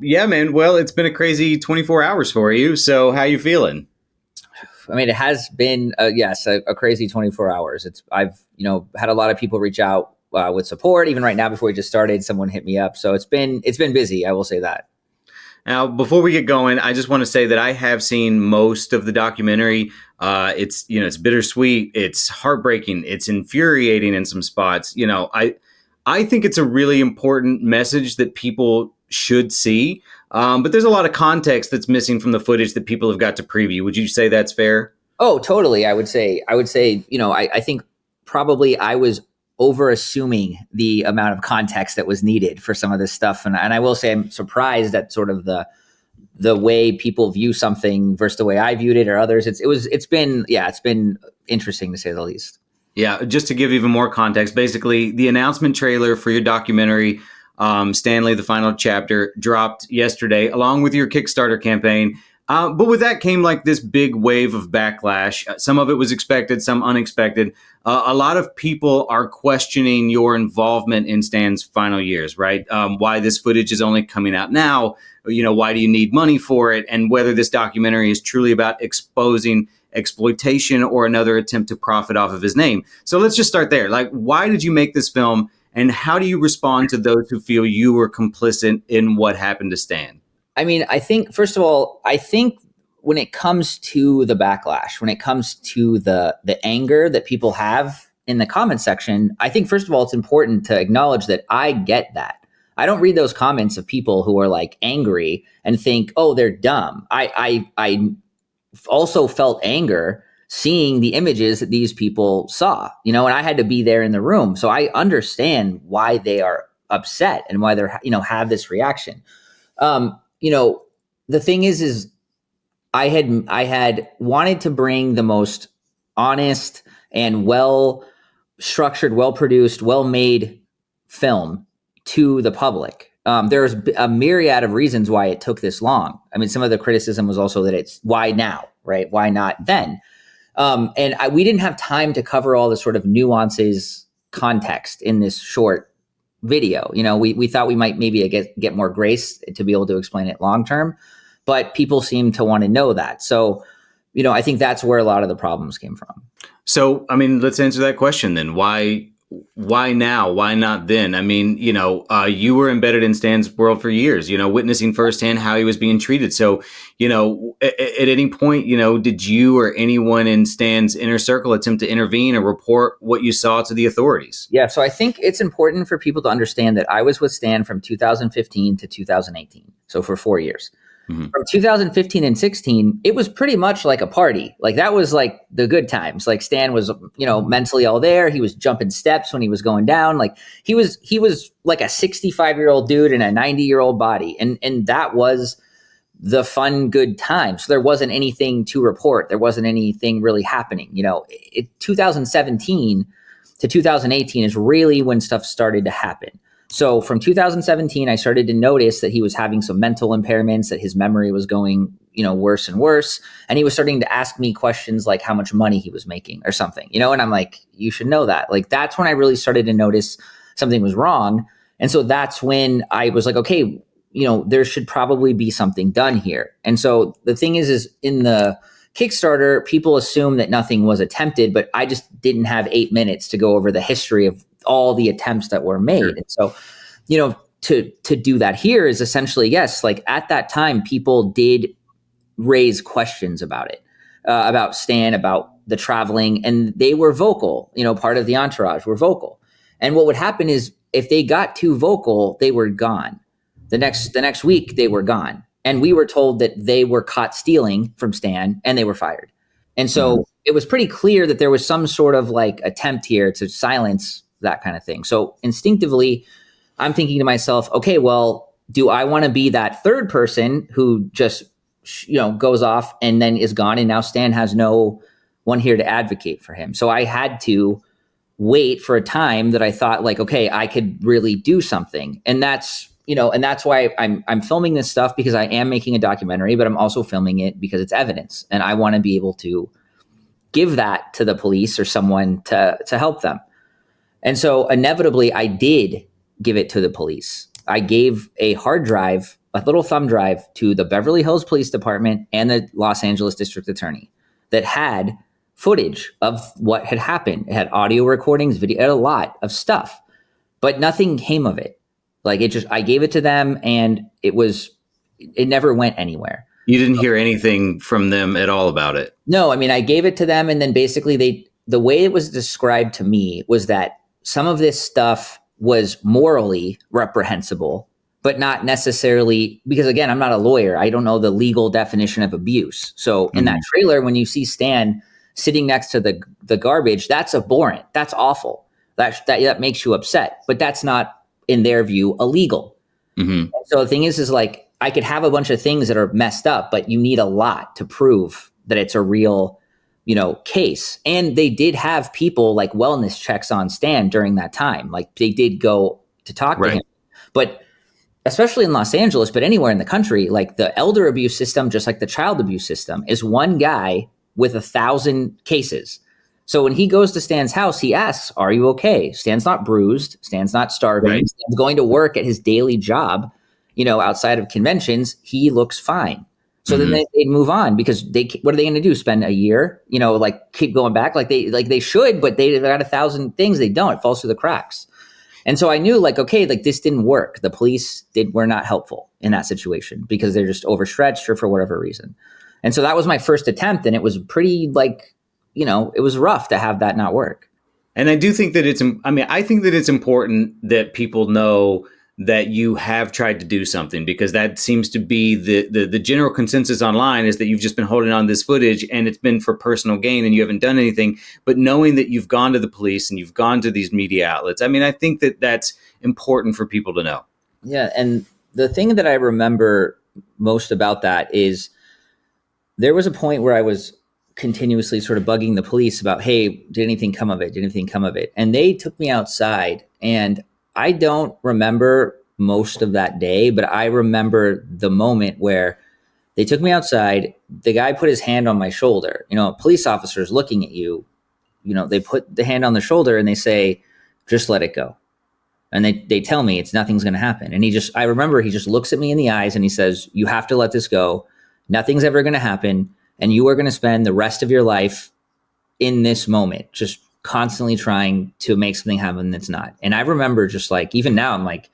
Yeah, man. Well, it's been a crazy 24 hours for you. So how you feeling? I mean, it has been, a crazy 24 hours. I've had a lot of people reach out with support. Even right now, before we just started, someone hit me up. So it's been busy. I will say that. Now, before we get going, I just want to say that I have seen most of the documentary. It's bittersweet. It's heartbreaking. It's infuriating in some spots. I think it's a really important message that people should see. But there's a lot of context that's missing from the footage that people have got to preview. Would you say that's fair? Oh, totally. I would say, I think probably I was over assuming the amount of context that was needed for some of this stuff. And I will say I'm surprised at sort of the way people view something versus the way I viewed it or others. It's been interesting to say the least. Yeah. Just to give even more context, basically the announcement trailer for your documentary, Stanley, the final chapter, dropped yesterday along with your Kickstarter campaign. But with that came like this big wave of backlash. Some of it was expected, some unexpected. A lot of people are questioning your involvement in Stan's final years, right? Why this footage is only coming out now? Why do you need money for it? And whether this documentary is truly about exposing exploitation or another attempt to profit off of his name. So let's just start there. Like, why did you make this film? And how do you respond to those who feel you were complicit in what happened to Stan? I mean, I think, first of all, when it comes to the backlash, when it comes to the anger that people have in the comment section, I think, first of all, it's important to acknowledge that I get that. I don't read those comments of people who are like angry and think, oh, they're dumb. I also felt anger seeing the images that these people saw, and I had to be there in the room. So I understand why they are upset and why they're, have this reaction. The thing is I had wanted to bring the most honest and well structured, well produced, well made film to the public. There's a myriad of reasons why it took this long. I mean, some of the criticism was also that it's why now, right? Why not then? We didn't have time to cover all the sort of nuances, context in this short video. We thought we might maybe get more grace to be able to explain it long term, but people seem to want to know that. So, I think that's where a lot of the problems came from. So, I mean, let's answer that question then. Why now? Why not then? I mean, you were embedded in Stan's world for years, witnessing firsthand how he was being treated. So, at any point, did you or anyone in Stan's inner circle attempt to intervene or report what you saw to the authorities? Yeah. So I think it's important for people to understand that I was with Stan from 2015 to 2018. So for 4 years. Mm-hmm. From 2015 and 16, it was pretty much like a party. Like that was like the good times. Like Stan was, mentally all there. He was jumping steps when he was going down. Like he was like a 65-year-old dude in a 90-year-old body. And that was the fun, good time. So there wasn't anything to report. There wasn't anything really happening. 2017 to 2018 is really when stuff started to happen. So from 2017, I started to notice that he was having some mental impairments, that his memory was going, worse and worse. And he was starting to ask me questions like how much money he was making or something, and I'm like, you should know that. Like, that's when I really started to notice something was wrong. And so that's when I was like, okay, there should probably be something done here. And so the thing is in the Kickstarter, people assume that nothing was attempted, but I just didn't have 8 minutes to go over the history of all the attempts that were made. Sure. And so, to do that here is essentially, yes, like at that time, people did raise questions about it, about Stan, about the traveling, and they were vocal, part of the entourage were vocal. And what would happen is if they got too vocal, they were gone. The next week they were gone. And we were told that they were caught stealing from Stan and they were fired. And so it was pretty clear that there was some sort of like attempt here to silence that kind of thing. So instinctively, I'm thinking to myself, okay, well, do I want to be that third person who just, goes off and then is gone? And now Stan has no one here to advocate for him. So I had to wait for a time that I thought like, okay, I could really do something. And that's why I'm filming this stuff, because I am making a documentary, but I'm also filming it because it's evidence. And I want to be able to give that to the police or someone to help them. And so inevitably I did give it to the police. I gave a hard drive a little thumb drive to the Beverly Hills Police Department and the Los Angeles District Attorney that had footage of what had happened. It had audio recordings, video, it had a lot of stuff, but nothing came of it. Like I gave it to them and it never went anywhere. You didn't hear anything from them at all about it? No, I mean, I gave it to them and then basically the way it was described to me was that some of this stuff was morally reprehensible, but not necessarily, because again, I'm not a lawyer. I don't know the legal definition of abuse. So in that trailer, when you see Stan sitting next to the garbage, that's abhorrent. That's awful. That makes you upset, but that's not, in their view, illegal. So the thing is like, I could have a bunch of things that are messed up, but you need a lot to prove that it's a real, case. And they did have people like wellness checks on Stan during that time. Like they did go to talk to him, but especially in Los Angeles, but anywhere in the country, like the elder abuse system, just like the child abuse system, is one guy with 1,000 cases. So when he goes to Stan's house, he asks, "Are you okay?" Stan's not bruised. Stan's not starving. Right. Stan's going to work at his daily job, outside of conventions. He looks fine. So then they move on because what are they going to do? Spend a year, like keep going back like they should, but they got 1,000 things. They don't. It falls through the cracks. And so I knew like, okay, like this didn't work. The police were not helpful in that situation because they're just overstretched or for whatever reason. And so that was my first attempt. And it was pretty like, it was rough to have that not work. And I do think that I think that it's important that people know that you have tried to do something, because that seems to be the general consensus online, is that you've just been holding on to this footage and it's been for personal gain and you haven't done anything. But knowing that you've gone to the police and you've gone to these media outlets, I think that that's important for people to know. Yeah. And the thing that I remember most about that is there was a point where I was continuously sort of bugging the police about, hey, did anything come of it? Did anything come of it? And they took me outside, and I don't remember most of that day, but I remember the moment where they took me outside. The guy put his hand on my shoulder. A police officer is looking at you. They put the hand on the shoulder and they say, "Just let it go." And they tell me nothing's going to happen. And I remember he just looks at me in the eyes and he says, "You have to let this go. Nothing's ever going to happen. And you are going to spend the rest of your life in this moment, just constantly trying to make something happen that's not." And I remember just like, even now I'm like,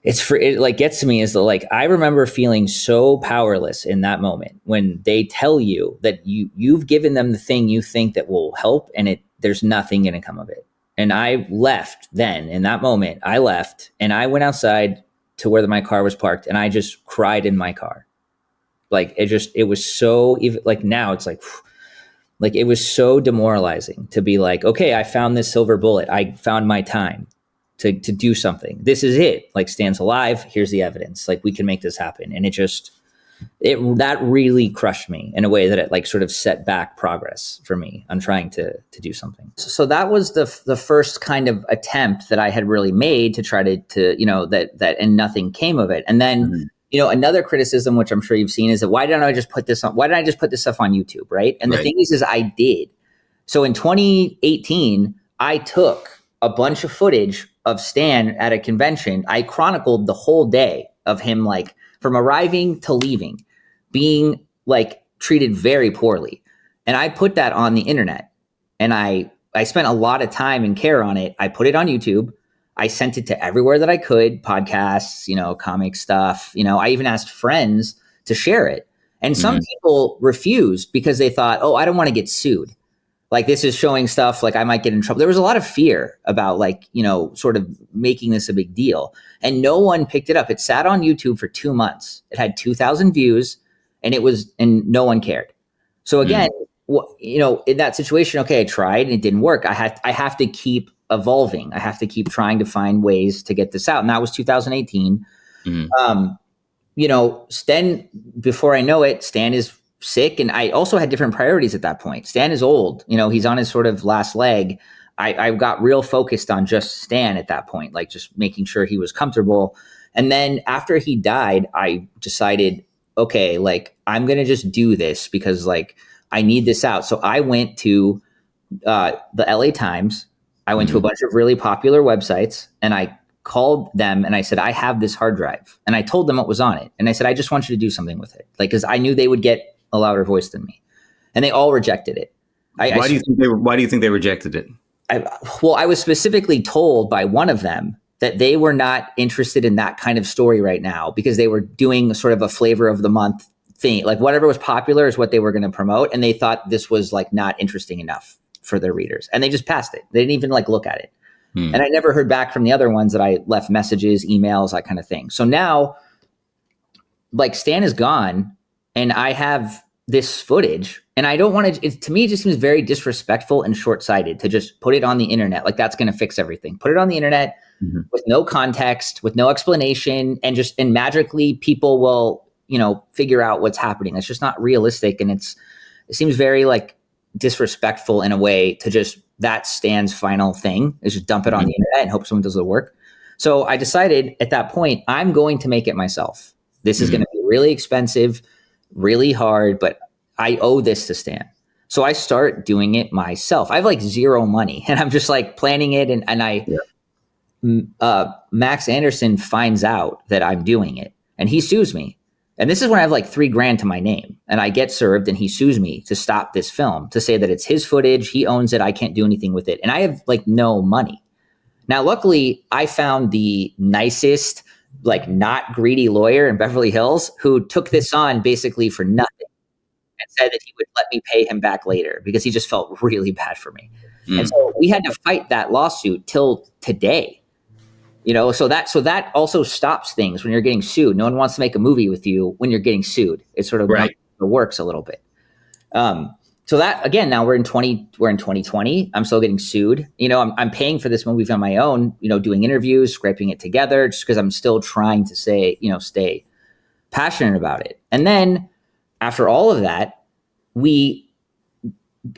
it like gets to me is like, I remember feeling so powerless in that moment when they tell you that you've given them the thing you think that will help, and there's nothing going to come of it. And I left then in that moment. I left and I went outside to where my car was parked, and I just cried in my car. Like it was so, even like now it's like it was so demoralizing to be like, okay, I found this silver bullet. I found my time to do something. This is it. Like Stan's alive. Here's the evidence. Like we can make this happen. And that really crushed me in a way that it like sort of set back progress for me on trying to do something. So that was the first kind of attempt that I had really made to try to and nothing came of it. And then, another criticism, which I'm sure you've seen, is that why didn't I just put this stuff on YouTube, right? And the thing is I did. So in 2018, I took a bunch of footage of Stan at a convention. I chronicled the whole day of him, like from arriving to leaving, being like treated very poorly. And I put that on the internet, and I spent a lot of time and care on it. I put it on YouTube. I sent it to everywhere that I could, podcasts, comic stuff. I even asked friends to share it. And some people refused because they thought, oh, I don't want to get sued. Like this is showing stuff like I might get in trouble. There was a lot of fear about sort of making this a big deal. And no one picked it up. It sat on YouTube for 2 months. It had 2,000 views and no one cared. So again, in that situation, okay, I tried and it didn't work. I have to keep evolving. I have to keep trying to find ways to get this out. And that was 2018. Stan, before I know it, Stan is sick. And I also had different priorities at that point. Stan is old, he's on his sort of last leg. I got real focused on just Stan at that point, like just making sure he was comfortable. And then after he died, I decided, okay, like I'm going to just do this because like I need this out. So I went to the LA Times. I went to a bunch of really popular websites and I called them and I said, I have this hard drive. And I told them what was on it. And I said, I just want you to do something with it. Like, because I knew they would get a louder voice than me. And they all rejected it. Why do you think they rejected it? I was specifically told by one of them that they were not interested in that kind of story right now because they were doing sort of a flavor of the month thing. Like whatever was popular is what they were going to promote. And they thought this was like not interesting enough for their readers. And they just passed it. They didn't even like look at it. And I never heard back from the other ones that I left messages, emails, that kind of thing. So now like Stan is gone and I have this footage and I don't want to, to me, it just seems very disrespectful and short-sighted to just put it on the internet. Like that's going to fix everything. Put it on the internet with no context, with no explanation, and magically people will, figure out what's happening. It's just not realistic. And it seems very like disrespectful in a way to just, that's Stan's final thing is just dump it on the internet and hope someone does the work. So I decided at that point, I'm going to make it myself. This is going to be really expensive, really hard, but I owe this to Stan. So I start doing it myself. I have like zero money and I'm just like planning it. Max Anderson finds out that I'm doing it and he sues me. And this is when I have like $3,000 to my name and I get served and he sues me to stop this film, to say that it's his footage. He owns it. I can't do anything with it. And I have like no money. Now, luckily I found the nicest, like not greedy lawyer in Beverly Hills who took this on basically for nothing and said that he would let me pay him back later because he just felt really bad for me. And so we had to fight that lawsuit till today. So that also stops things when you're getting sued. No one wants to make a movie with you when you're getting sued. It sort of works a little bit. So that again, now we're in 2020. I'm still getting sued. I'm paying for this movie on my own. Doing interviews, scraping it together, just because I'm still trying to stay passionate about it. And then after all of that,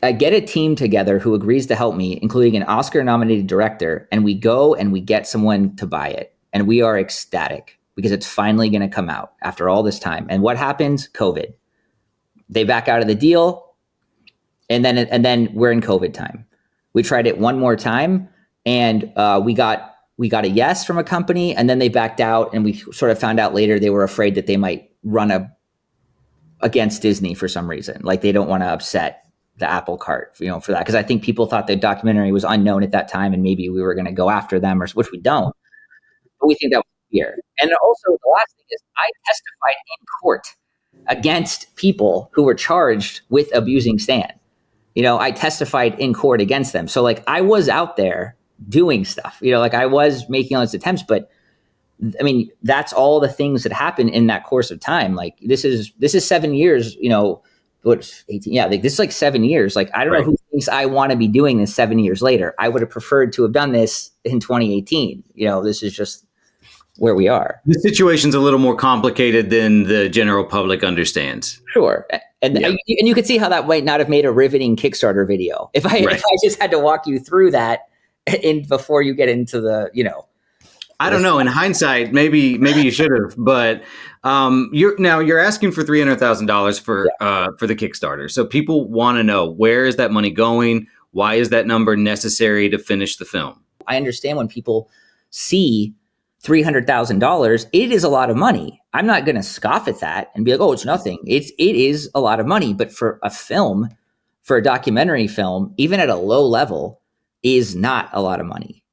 I get a team together who agrees to help me, including an Oscar-nominated director, and we go and we get someone to buy it. And we are ecstatic because it's finally going to come out after all this time. And what happens? COVID. They back out of the deal, and then we're in COVID time. We tried it one more time, and we got a yes from a company, and then they backed out, and we sort of found out later they were afraid that they might run against Disney for some reason. Like they don't want to upset the apple cart, for that. Because I think people thought the documentary was unknown at that time and maybe we were going to go after them, which we don't. But we think that was fear. And also the last thing is I testified in court against people who were charged with abusing Stan. I testified in court against them. So like I was out there doing stuff, like I was making all these attempts, but I mean, that's all the things that happened in that course of time. Like this is 7 years, what's 18? Yeah, like this is like 7 years. Like I don't know who thinks I want to be doing this 7 years later. I would have preferred to have done this in 2018. This is just where we are. The situation's a little more complicated than the general public understands. Sure, and you could see how that might not have made a riveting Kickstarter video if I just had to walk you through that before you get into the I don't know. In hindsight, maybe you should have, but you're asking for $300,000 for the Kickstarter. So people want to know, where is that money going? Why is that number necessary to finish the film? I understand when people see $300,000, it is a lot of money. I'm not going to scoff at that and be like, oh, it's nothing. It is a lot of money, but for a documentary film, even at a low level, is not a lot of money.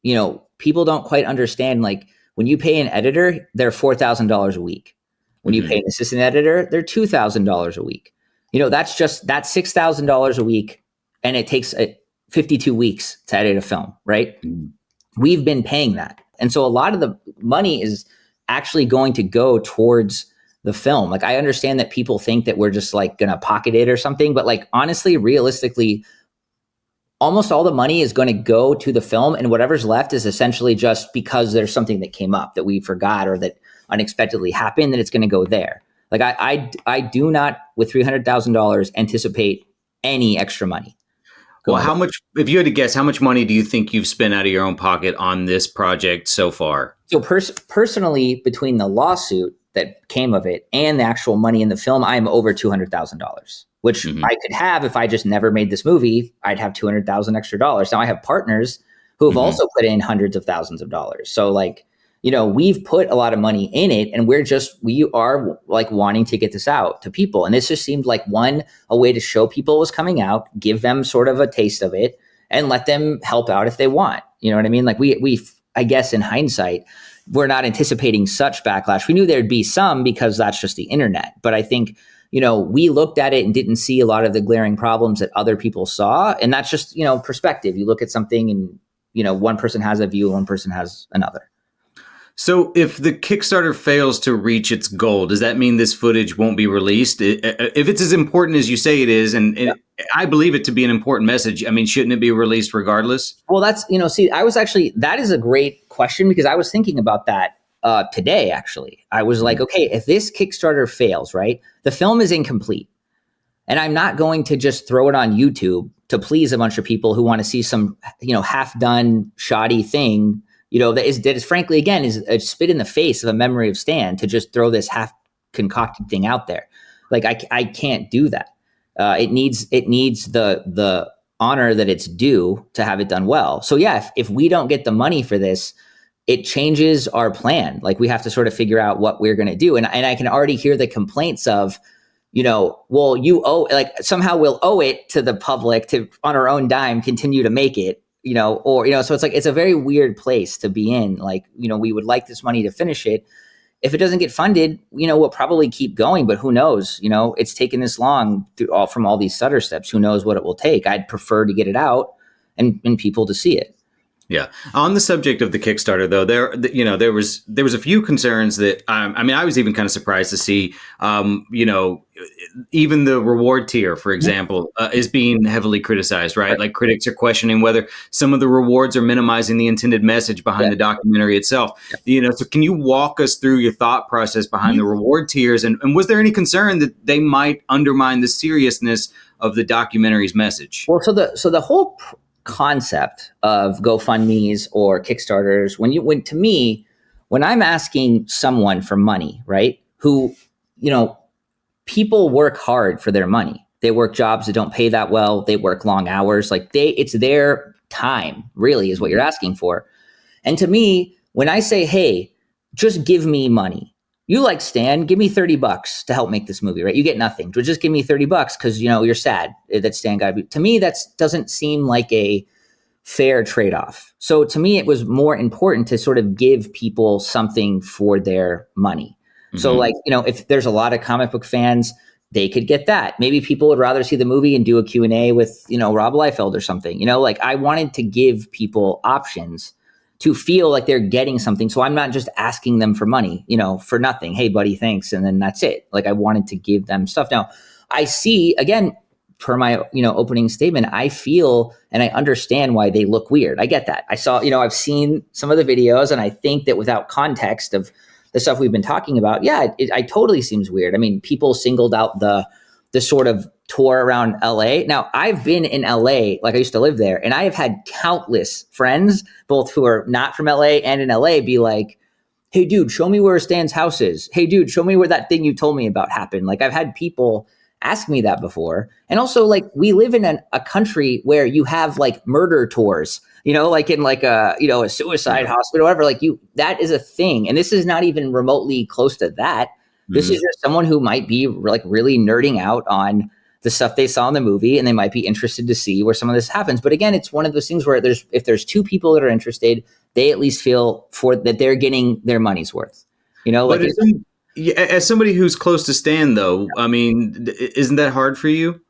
People don't quite understand, like when you pay an editor, they're $4,000 a week. When you pay an assistant editor, they're $2,000 a week. That's $6,000 a week. And it takes 52 weeks to edit a film, right? We've been paying that. And so a lot of the money is actually going to go towards the film. Like I understand that people think that we're just like going to pocket it or something, but like honestly, realistically, almost all the money is going to go to the film, and whatever's left is essentially just because there's something that came up that we forgot or that unexpectedly happened, that it's going to go there. Like I do not, with $300,000, anticipate any extra money. Well, how much, if you had to guess, how much money do you think you've spent out of your own pocket on this project so far? So personally, between the lawsuit that came of it and the actual money in the film, I'm over $200,000. Which I could have if I just never made this movie. I'd have $200,000 extra dollars. Now I have partners who have also put in hundreds of thousands of dollars. So like we've put a lot of money in it, and we are like wanting to get this out to people. And this just seemed like a way to show people was coming out, give them sort of a taste of it, and let them help out if they want. You know what I mean? Like we I guess in hindsight, we're not anticipating such backlash. We knew there'd be some because that's just the internet. But I think, we looked at it and didn't see a lot of the glaring problems that other people saw. And that's just, perspective. You look at something and, one person has a view, one person has another. So if the Kickstarter fails to reach its goal, does that mean this footage won't be released? If it's as important as you say it is, and I believe it to be an important message, I mean, shouldn't it be released regardless? Well, that's, that is a great question, because I was thinking about that today, actually. I was like, okay, if this Kickstarter fails, right, the film is incomplete. And I'm not going to just throw it on YouTube to please a bunch of people who want to see some, half done, shoddy thing, that is frankly, again, is a spit in the face of a memory of Stan, to just throw this half concocted thing out there. Like I can't do that. It needs the honor that it's due to have it done well. So yeah, if we don't get the money for this, it changes our plan. Like we have to sort of figure out what we're going to do. And I can already hear the complaints of, well, you owe, like somehow we'll owe it to the public to, on our own dime, continue to make it. So it's like, it's a very weird place to be in. Like, we would like this money to finish it. If it doesn't get funded, we'll probably keep going, but who knows? It's taken this long from all these stutter steps. Who knows what it will take? I'd prefer to get it out and people to see it. Yeah. On the subject of the Kickstarter, though, there was a few concerns that I was even kind of surprised to see, even the reward tier, for example, is being heavily criticized, right? Like critics are questioning whether some of the rewards are minimizing the intended message behind the documentary itself. So can you walk us through your thought process behind the reward tiers? And was there any concern that they might undermine the seriousness of the documentary's message? Well, so the whole concept of GoFundMe's or Kickstarters, when I'm asking someone for money, right, who, people work hard for their money. They work jobs that don't pay that well. They work long hours. Like it's their time, really, is what you're asking for. And to me, when I say, hey, just give me money, you like Stan, give me $30 to help make this movie, right? You get nothing. Just give me $30 because, you're sad that Stan got to be. To me, that doesn't seem like a fair trade-off. So to me, it was more important to sort of give people something for their money. Mm-hmm. So like, if there's a lot of comic book fans, they could get that. Maybe people would rather see the movie and do a Q&A with, Rob Liefeld or something. Like I wanted to give people options to feel like they're getting something. So I'm not just asking them for money, for nothing. Hey, buddy, thanks. And then that's it. Like I wanted to give them stuff. Now, I see, again, per my, opening statement, I feel and I understand why they look weird. I get that. I saw, I've seen some of the videos, and I think that without context of the stuff we've been talking about, it totally seems weird. I mean, people singled out the sort of tour around LA. Now, I've been in LA, like I used to live there, and I have had countless friends, both who are not from LA and in LA, be like, hey, dude, show me where Stan's house is. Hey, dude, show me where that thing you told me about happened. Like I've had people ask me that before. And also, like, we live in a country where you have like murder tours, like in like a suicide hospital, whatever, like that is a thing. And this is not even remotely close to that. This is just someone who might be like really nerding out on the stuff they saw in the movie, and they might be interested to see where some of this happens. But again, it's one of those things where if there's two people that are interested, they at least feel that they're getting their money's worth. Like as somebody who's close to Stan, though, I mean, isn't that hard for you?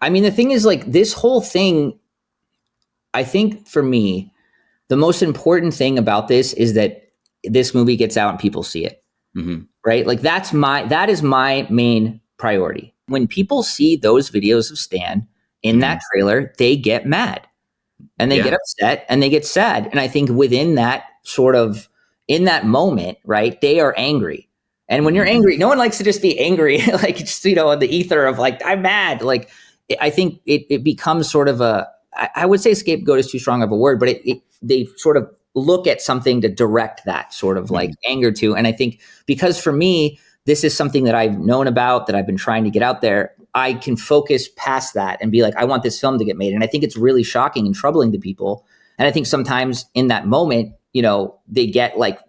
I mean, the thing is, like, this whole thing, I think for me, the most important thing about this is that this movie gets out and people see it. Mm-hmm. Right? Like that is my main priority. When people see those videos of Stan in that trailer, they get mad and they get upset and they get sad. And I think within that in that moment, right, they are angry. And when you're angry, no one likes to just be angry, like, just, in the ether of like, I'm mad. Like, I think it becomes sort of I would say scapegoat is too strong of a word, but they sort of look at something to direct that sort of like anger to. And I think because for me, this is something that I've known about, that I've been trying to get out there, I can focus past that and be like, I want this film to get made. And I think it's really shocking and troubling to people. And I think sometimes in that moment, they get like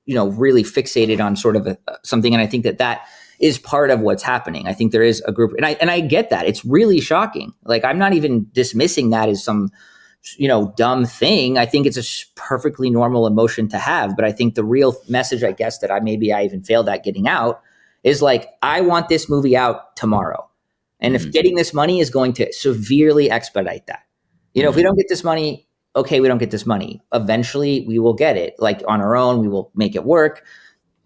really fixated on sort of something. And I think that is part of what's happening. I think there is a group, and I get that. It's really shocking. Like, I'm not even dismissing that as some, dumb thing. I think it's a perfectly normal emotion to have. But I think the real message, I guess, that I even failed at getting out is like, I want this movie out tomorrow. And if getting this money is going to severely expedite that, if we don't get this money, okay, we don't get this money. Eventually we will get it. Like, on our own, we will make it work.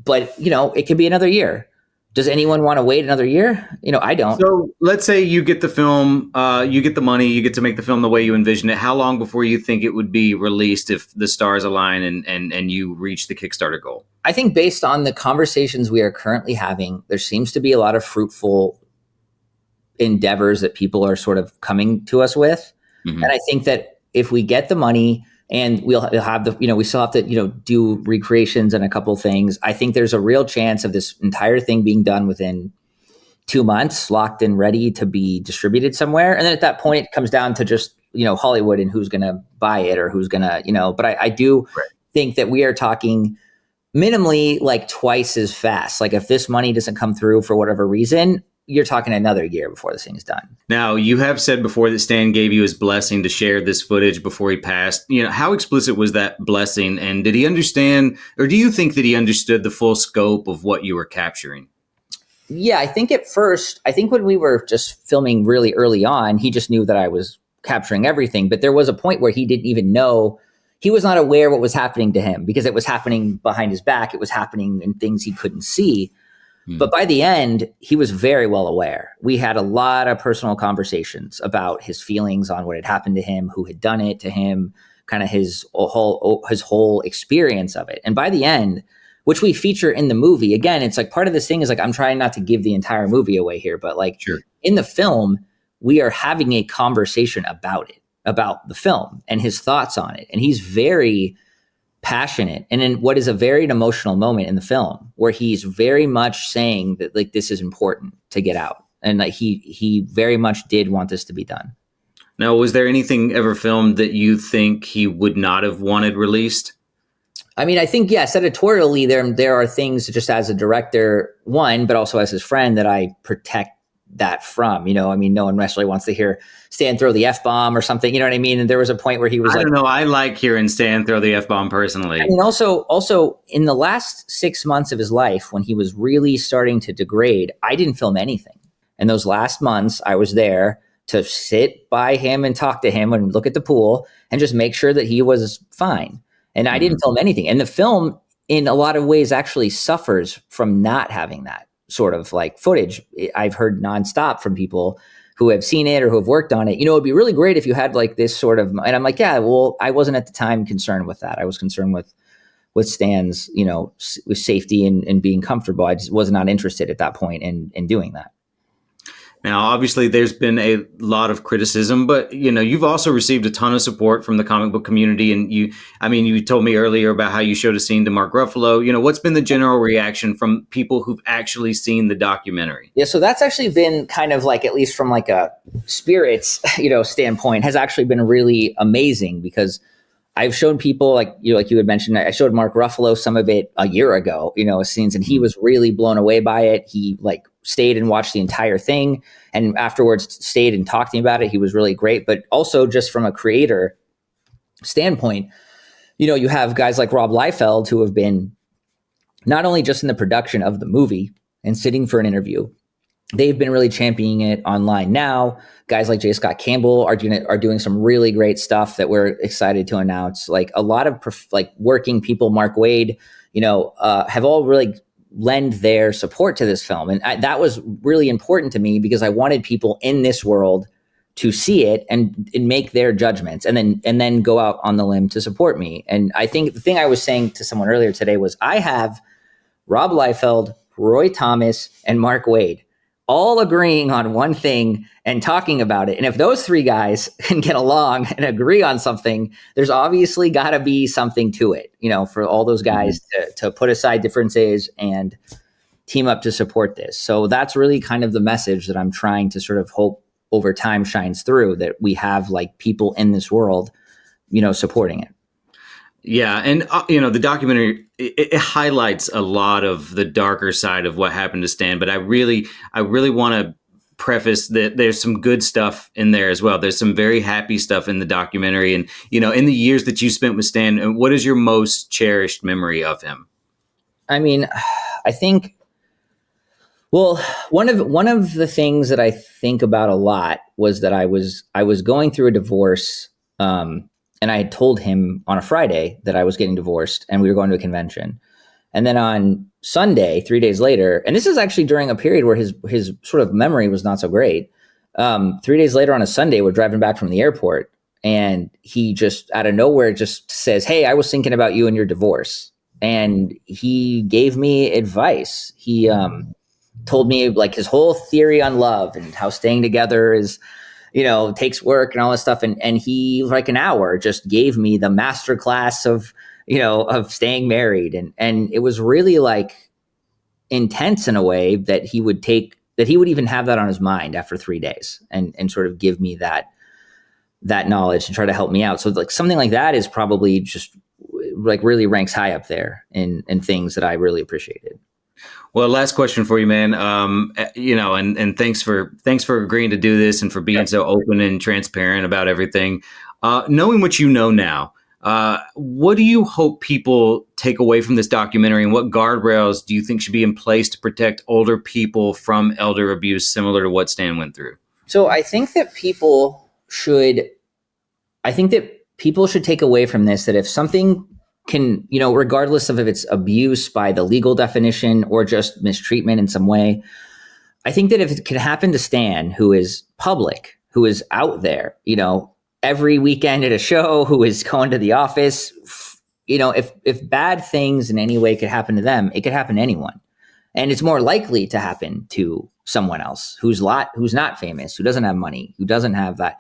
But, it could be another year. Does anyone want to wait another year? I don't. So let's say you get the film, you get the money, you get to make the film the way you envision it. How long before you think it would be released if the stars align and you reach the Kickstarter goal? I think based on the conversations we are currently having, there seems to be a lot of fruitful endeavors that people are sort of coming to us with. And I think that if we get the money and we'll have we still have to, do recreations and a couple of things, I think there's a real chance of this entire thing being done within 2 months, locked and ready to be distributed somewhere. And then at that point, it comes down to just, Hollywood and who's going to buy it or who's going to, but I do think that we are talking minimally like twice as fast. Like, if this money doesn't come through for whatever reason, you're talking another year before this thing is done. Now, you have said before that Stan gave you his blessing to share this footage before he passed. How explicit was that blessing? And did he understand, or do you think that he understood the full scope of what you were capturing? Yeah, I think at first, when we were just filming really early on, he just knew that I was capturing everything. But there was a point where he didn't even know, he was not aware what was happening to him because it was happening behind his back. It was happening in things he couldn't see. But by the end, he was very well aware. We had a lot of personal conversations about his feelings on what had happened to him, who had done it to him, kind of his whole experience of it. And by the end, which we feature in the movie, again, it's like part of this thing is like, I'm trying not to give the entire movie away here, but like in the film, we are having a conversation about it, about the film and his thoughts on it. And he's very passionate, and in what is a very emotional moment in the film where he's very much saying that like this is important to get out, and like he very much did want this to be done. Now, was there anything ever filmed that you think he would not have wanted released? I mean, I think yes, editorially there are things just as a director, but also as his friend, that I protect that from. I mean, no one necessarily wants to hear Stan throw the F-bomb or something, you know what I mean? And there was a point where he was I don't know, I like hearing Stan throw the F-bomb personally. I mean, also in the last 6 months of his life, when he was really starting to degrade, I didn't film anything. And those last months, I was there to sit by him and talk to him and look at the pool and just make sure that he was fine. And I didn't film anything. And the film, in a lot of ways, actually suffers from not having that sort of like footage. I've heard nonstop from people who have seen it or who have worked on it. It'd be really great if you had like this sort of, and I'm like, yeah, well, I wasn't at the time concerned with that. I was concerned with Stan's, with safety and being comfortable. I just was not interested at that point in doing that. Now, obviously, there's been a lot of criticism, but, you've also received a ton of support from the comic book community. And you told me earlier about how you showed a scene to Mark Ruffalo. What's been the general reaction from people who've actually seen the documentary? Yeah, so that's actually been kind of like, at least from like a spirits, standpoint, has actually been really amazing, because I've shown people like you had mentioned, I showed Mark Ruffalo some of it a year ago, scenes, and he was really blown away by it. He like stayed and watched the entire thing, and afterwards stayed and talked to me about it. He was really great. But also just from a creator standpoint, you have guys like Rob Liefeld who have been not only just in the production of the movie and sitting for an interview, they've been really championing it online now. Guys like J. Scott Campbell are doing some really great stuff that we're excited to announce. Like a lot of working people, Mark Waid, have all really lend their support to this film. And that was really important to me, because I wanted people in this world to see it and make their judgments and then go out on the limb to support me. And I think the thing I was saying to someone earlier today was, I have Rob Liefeld, Roy Thomas, and Mark Waid all agreeing on one thing and talking about it. And if those three guys can get along and agree on something, there's obviously got to be something to it, for all those guys to put aside differences and team up to support this. So that's really kind of the message that I'm trying to sort of hope over time shines through, that we have like people in this world, supporting it. Yeah, and the documentary it highlights a lot of the darker side of what happened to Stan. But I really want to preface that there's some good stuff in there as well. There's some very happy stuff in the documentary, and in the years that you spent with Stan, what is your most cherished memory of him? I mean, I think, well, one of the things that I think about a lot was that I was going through a divorce, and I had told him on a Friday that I was getting divorced, and we were going to a convention. And then on Sunday, 3 days later, and this is actually during a period where his sort of memory was not so great. 3 days later on a Sunday, we're driving back from the airport, and he just out of nowhere just says, "Hey, I was thinking about you and your divorce." And he gave me advice. He told me like his whole theory on love and how staying together is, takes work and all this stuff. And he, like an hour, just gave me the master class of staying married. And it was really like intense in a way that he would even have that on his mind after 3 days and sort of give me that knowledge and try to help me out. So like something like that is probably just like really ranks high up there in things that I really appreciated. Well, last question for you, man. And thanks for agreeing to do this and for being so open and transparent about everything. Knowing what you know now, what do you hope people take away from this documentary, and what guardrails do you think should be in place to protect older people from elder abuse, similar to what Stan went through? So I think that people should take away from this that if something can, regardless of if it's abuse by the legal definition or just mistreatment in some way, I think that if it could happen to Stan, who is public, who is out there, every weekend at a show, who is going to the office, if bad things in any way could happen to them, it could happen to anyone. And it's more likely to happen to someone else who's not famous, who doesn't have money, who doesn't have that.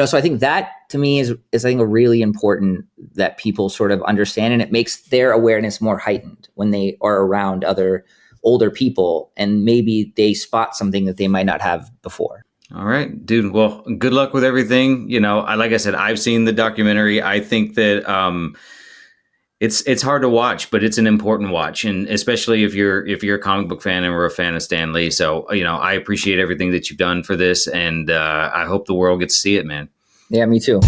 So I think that to me is I think a really important that people sort of understand, and it makes their awareness more heightened when they are around other older people and maybe they spot something that they might not have before. All right, dude. Well, good luck with everything. Like I said, I've seen the documentary. I think that it's hard to watch, but it's an important watch, and especially if you're a comic book fan and we're a fan of Stan Lee. So I appreciate everything that you've done for this, and I hope the world gets to see it, man. Yeah, me too.